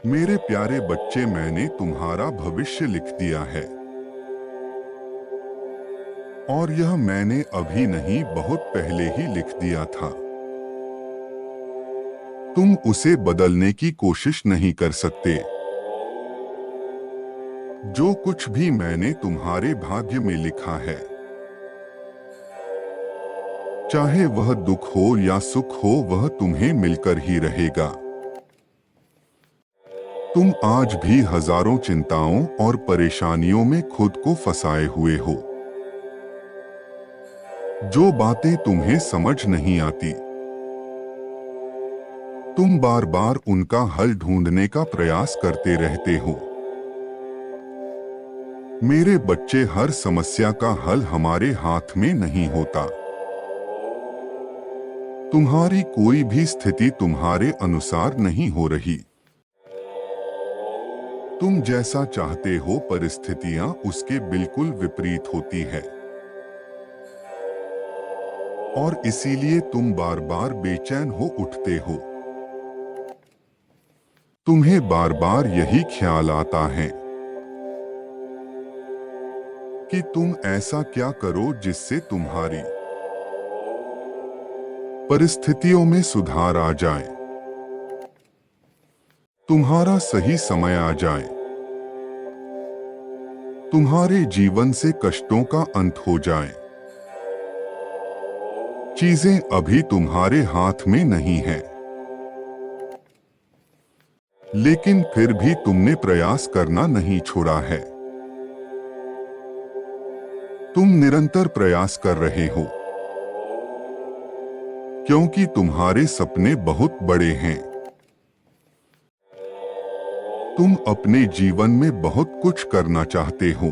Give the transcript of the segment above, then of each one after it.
मेरे प्यारे बच्चे, मैंने तुम्हारा भविष्य लिख दिया है। और यह मैंने अभी नहीं, बहुत पहले ही लिख दिया था। तुम उसे बदलने की कोशिश नहीं कर सकते। जो कुछ भी मैंने तुम्हारे भाग्य में लिखा है, चाहे वह दुख हो या सुख हो, वह तुम्हें मिलकर ही रहेगा। तुम आज भी हजारों चिंताओं और परेशानियों में खुद को फंसाए हुए हो। जो बातें तुम्हें समझ नहीं आती, तुम बार बार उनका हल ढूंढने का प्रयास करते रहते हो। मेरे बच्चे, हर समस्या का हल हमारे हाथ में नहीं होता। तुम्हारी कोई भी स्थिति तुम्हारे अनुसार नहीं हो रही। तुम जैसा चाहते हो, परिस्थितियां उसके बिल्कुल विपरीत होती है। और इसीलिए तुम बार बार बेचैन हो उठते हो। तुम्हें बार बार यही ख्याल आता है कि तुम ऐसा क्या करो जिससे तुम्हारी परिस्थितियों में सुधार आ जाए, तुम्हारा सही समय आ जाए, तुम्हारे जीवन से कष्टों का अंत हो जाए। चीजें अभी तुम्हारे हाथ में नहीं है, लेकिन फिर भी तुमने प्रयास करना नहीं छोड़ा है। तुम निरंतर प्रयास कर रहे हो, क्योंकि तुम्हारे सपने बहुत बड़े हैं। तुम अपने जीवन में बहुत कुछ करना चाहते हो।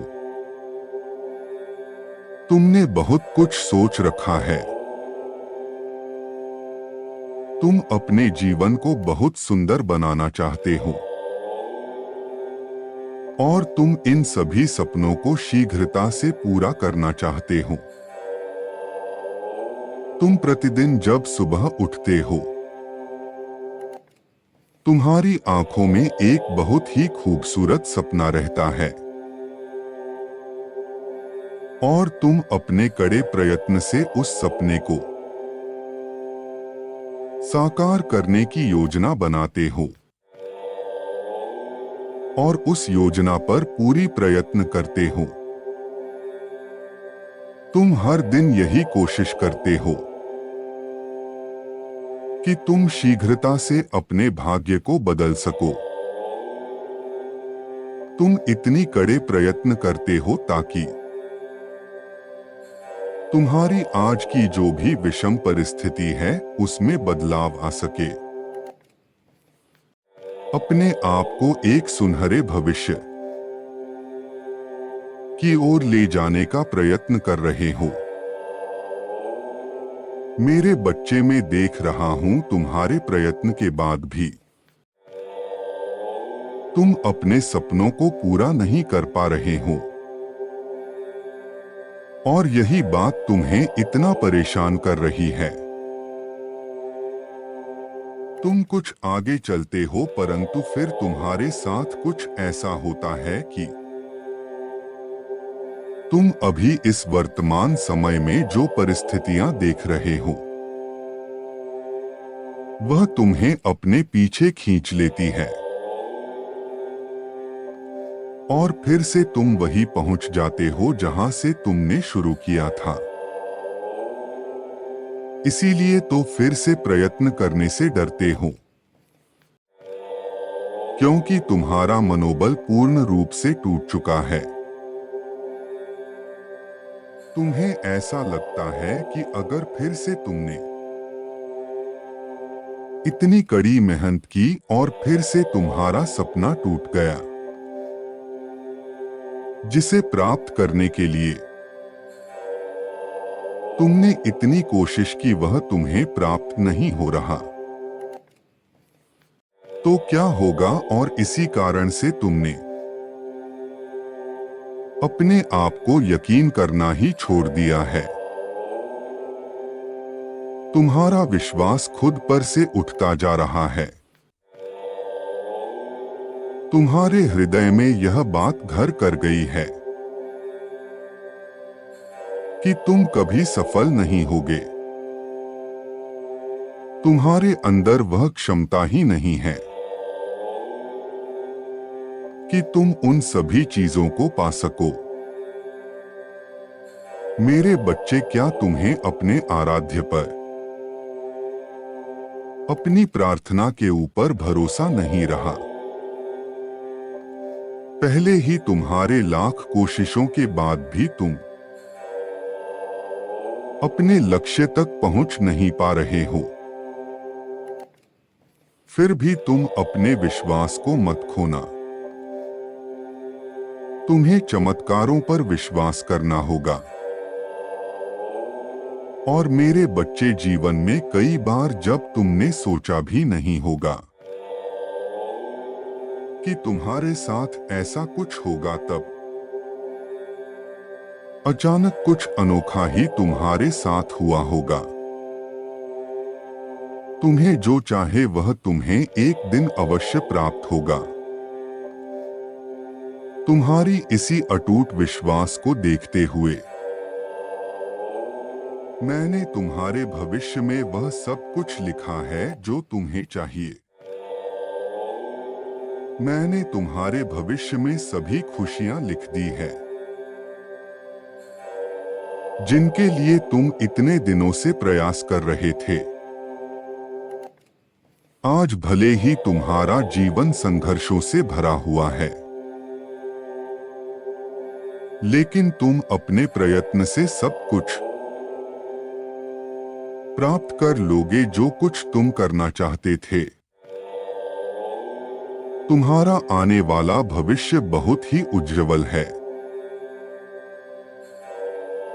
तुमने बहुत कुछ सोच रखा है। तुम अपने जीवन को बहुत सुंदर बनाना चाहते हो। और तुम इन सभी सपनों को शीघ्रता से पूरा करना चाहते हो। तुम प्रतिदिन जब सुबह उठते हो, तुम्हारी आंखों में एक बहुत ही खूबसूरत सपना रहता है। और तुम अपने कड़े प्रयत्न से उस सपने को साकार करने की योजना बनाते हो। और उस योजना पर पूरी प्रयत्न करते हो। तुम हर दिन यही कोशिश करते हो कि तुम शीघ्रता से अपने भाग्य को बदल सको। तुम इतनी कड़े प्रयत्न करते हो ताकि तुम्हारी आज की जो भी विषम परिस्थिति है, उसमें बदलाव आ सके। अपने आप को एक सुनहरे भविष्य की ओर ले जाने का प्रयत्न कर रहे हो। मेरे बच्चे, मैं देख रहा हूं तुम्हारे प्रयत्न के बाद भी तुम अपने सपनों को पूरा नहीं कर पा रहे हो। और यही बात तुम्हें इतना परेशान कर रही है। तुम कुछ आगे चलते हो, परंतु फिर तुम्हारे साथ कुछ ऐसा होता है कि तुम अभी इस वर्तमान समय में जो परिस्थितियां देख रहे हो, वह तुम्हें अपने पीछे खींच लेती है। और फिर से तुम वही पहुंच जाते हो जहां से तुमने शुरू किया था। इसीलिए तो फिर से प्रयत्न करने से डरते हो, क्योंकि तुम्हारा मनोबल पूर्ण रूप से टूट चुका है। तुम्हें ऐसा लगता है कि अगर फिर से तुमने इतनी कड़ी मेहनत की और फिर से तुम्हारा सपना टूट गया, जिसे प्राप्त करने के लिए तुमने इतनी कोशिश की, वह तुम्हें प्राप्त नहीं हो रहा, तो क्या होगा। और इसी कारण से तुमने अपने आप को यकीन करना ही छोड़ दिया है। तुम्हारा विश्वास खुद पर से उठता जा रहा है। तुम्हारे हृदय में यह बात घर कर गई है कि तुम कभी सफल नहीं होगे। तुम्हारे अंदर वह क्षमता ही नहीं है कि तुम उन सभी चीजों को पा सको। मेरे बच्चे, क्या तुम्हें अपने आराध्य पर, अपनी प्रार्थना के ऊपर भरोसा नहीं रहा? पहले ही तुम्हारे लाख कोशिशों के बाद भी तुम अपने लक्ष्य तक पहुंच नहीं पा रहे हो। फिर भी तुम अपने विश्वास को मत खोना। तुम्हें चमत्कारों पर विश्वास करना होगा। और मेरे बच्चे, जीवन में कई बार जब तुमने सोचा भी नहीं होगा कि तुम्हारे साथ ऐसा कुछ होगा, तब अचानक कुछ अनोखा ही तुम्हारे साथ हुआ होगा। तुम्हें जो चाहे वह तुम्हें एक दिन अवश्य प्राप्त होगा। तुम्हारी इसी अटूट विश्वास को देखते हुए मैंने तुम्हारे भविष्य में वह सब कुछ लिखा है जो तुम्हें चाहिए। मैंने तुम्हारे भविष्य में सभी खुशियां लिख दी है जिनके लिए तुम इतने दिनों से प्रयास कर रहे थे। आज भले ही तुम्हारा जीवन संघर्षों से भरा हुआ है, लेकिन तुम अपने प्रयत्न से सब कुछ प्राप्त कर लोगे जो कुछ तुम करना चाहते थे। तुम्हारा आने वाला भविष्य बहुत ही उज्ज्वल है।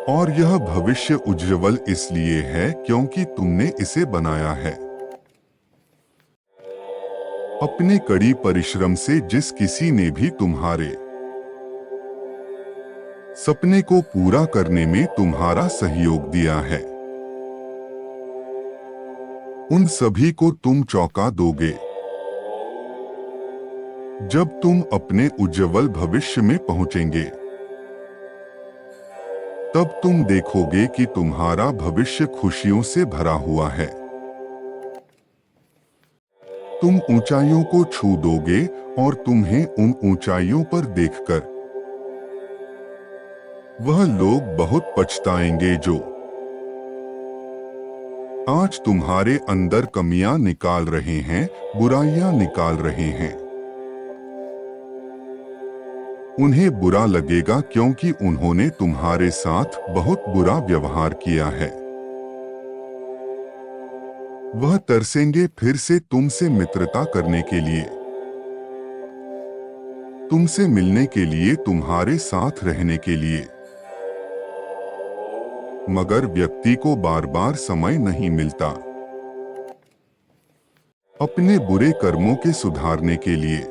और यह भविष्य उज्ज्वल इसलिए है क्योंकि तुमने इसे बनाया है। अपने कड़ी परिश्रम से जिस किसी ने भी तुम्हारे सपने को पूरा करने में तुम्हारा सहयोग दिया है, उन सभी को तुम चौंका दोगे। जब तुम अपने उज्ज्वल भविष्य में पहुंचेंगे, तब तुम देखोगे कि तुम्हारा भविष्य खुशियों से भरा हुआ है। तुम ऊंचाइयों को छू दोगे और तुम्हें उन ऊंचाइयों पर देखकर वह लोग बहुत पछताएंगे जो आज तुम्हारे अंदर कमियां निकाल रहे हैं, बुराइयां निकाल रहे हैं। उन्हें बुरा लगेगा क्योंकि उन्होंने तुम्हारे साथ बहुत बुरा व्यवहार किया है। वह तरसेंगे फिर से तुमसे मित्रता करने के लिए, तुमसे मिलने के लिए, तुम्हारे साथ रहने के लिए। मगर व्यक्ति को बार बार समय नहीं मिलता अपने बुरे कर्मों के सुधारने के लिए।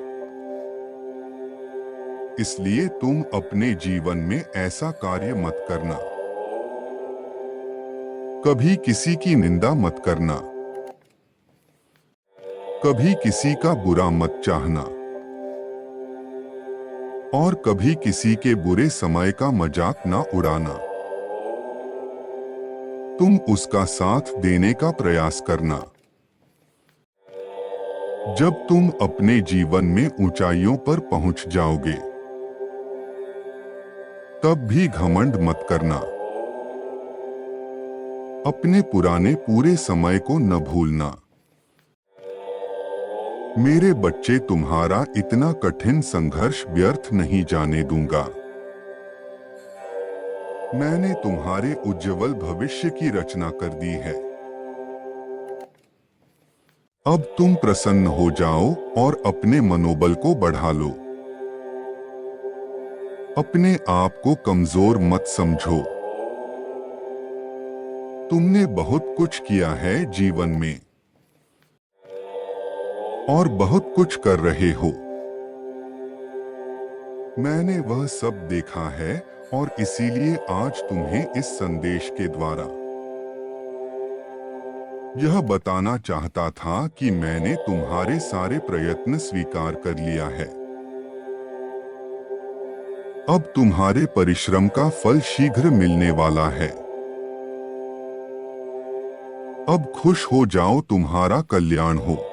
इसलिए तुम अपने जीवन में ऐसा कार्य मत करना। कभी किसी की निंदा मत करना, कभी किसी का बुरा मत चाहना, और कभी किसी के बुरे समय का मजाक ना उड़ाना। तुम उसका साथ देने का प्रयास करना। जब तुम अपने जीवन में ऊंचाइयों पर पहुंच जाओगे, तब भी घमंड मत करना। अपने पुराने पूरे समय को न भूलना। मेरे बच्चे, तुम्हारा इतना कठिन संघर्ष व्यर्थ नहीं जाने दूंगा। मैंने तुम्हारे उज्ज्वल भविष्य की रचना कर दी है। अब तुम प्रसन्न हो जाओ और अपने मनोबल को बढ़ा लो। अपने आप को कमजोर मत समझो। तुमने बहुत कुछ किया है जीवन में और बहुत कुछ कर रहे हो। मैंने वह सब देखा है और इसीलिए आज तुम्हें इस संदेश के द्वारा यह बताना चाहता था कि मैंने तुम्हारे सारे प्रयत्न स्वीकार कर लिया है। अब तुम्हारे परिश्रम का फल शीघ्र मिलने वाला है। अब खुश हो जाओ, तुम्हारा कल्याण हो।